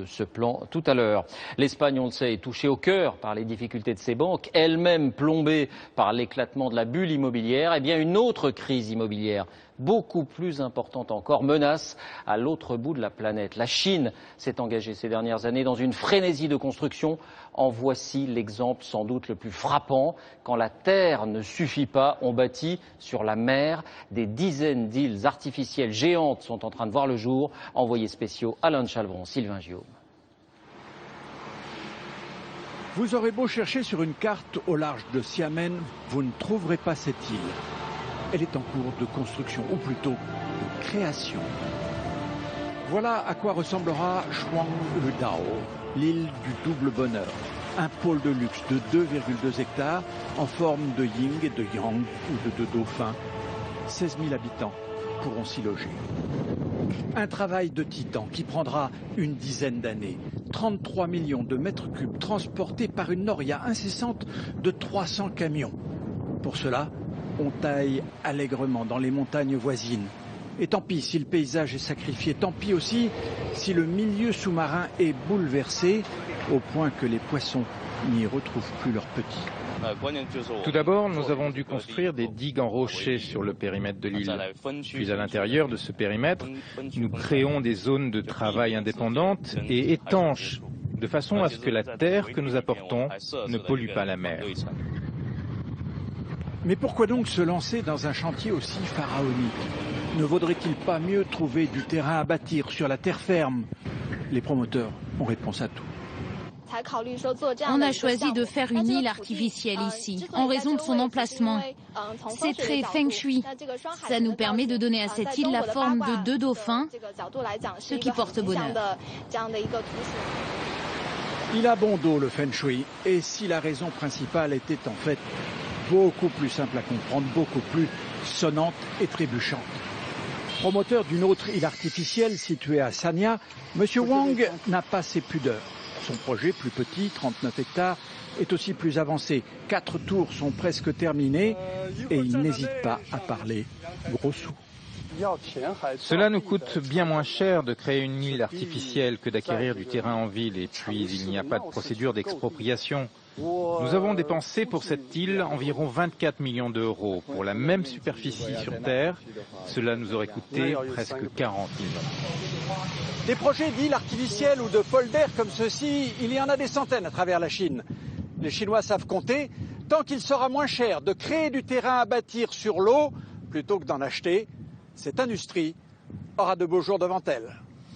ce plan tout à l'heure. L'Espagne, on le sait, est touchée au cœur par les difficultés de ses banques, elle-même plombée par l'éclatement de la bulle immobilière. Eh bien, une autre crise immobilière, beaucoup plus importante encore, menace à l'autre bout de la planète. La Chine s'est engagée ces dernières années dans une frénésie de construction. En voici l'exemple sans doute le plus frappant. Quand la terre ne suffit pas, on bâtit sur la mer. Des dizaines d'îles artificielles géantes sont en train de voir le jour. Envoyés spéciaux Alain de Chalvron, Sylvain Gillaume. Vous aurez beau chercher sur une carte au large de Xiamen, vous ne trouverez pas cette île. Elle est en cours de construction, ou plutôt de création. Voilà à quoi ressemblera Shuang-le-Dao, l'île du double bonheur. Un pôle de luxe de 2,2 hectares en forme de yin et de yang ou de deux dauphins. 16 000 habitants pourront s'y loger. Un travail de titan qui prendra une dizaine d'années. 33 millions de mètres cubes transportés par une noria incessante de 300 camions. Pour cela, on taille allègrement dans les montagnes voisines. Et tant pis si le paysage est sacrifié, tant pis aussi si le milieu sous-marin est bouleversé au point que les poissons n'y retrouvent plus leurs petits. Tout d'abord, nous avons dû construire des digues en rocher sur le périmètre de l'île. Puis à l'intérieur de ce périmètre, nous créons des zones de travail indépendantes et étanches, de façon à ce que la terre que nous apportons ne pollue pas la mer. Mais pourquoi donc se lancer dans un chantier aussi pharaonique? Ne vaudrait-il pas mieux trouver du terrain à bâtir sur la terre ferme? Les promoteurs ont réponse à tout. On a choisi de faire une île artificielle ici, en raison de son emplacement. C'est très feng shui. Ça nous permet de donner à cette île la forme de deux dauphins, ce qui porte bonheur. Il a bon dos le feng shui, et si la raison principale était en fait beaucoup plus simple à comprendre, beaucoup plus sonnante et trébuchante. Promoteur d'une autre île artificielle située à Sanya, M. Wang n'a pas ses pudeurs. Son projet, plus petit, 39 hectares, est aussi plus avancé. 4 tours sont presque terminées et il n'hésite pas à parler gros sous. Cela nous coûte bien moins cher de créer une île artificielle que d'acquérir du terrain en ville, et puis il n'y a pas de procédure d'expropriation. Nous avons dépensé pour cette île environ 24 millions d'euros. Pour la même superficie sur Terre, cela nous aurait coûté presque 40 millions. Des projets d'îles artificielles ou de polders comme ceux-ci, il y en a des centaines à travers la Chine. Les Chinois savent compter. Tant qu'il sera moins cher de créer du terrain à bâtir sur l'eau plutôt que d'en acheter, cette industrie aura de beaux jours devant elle.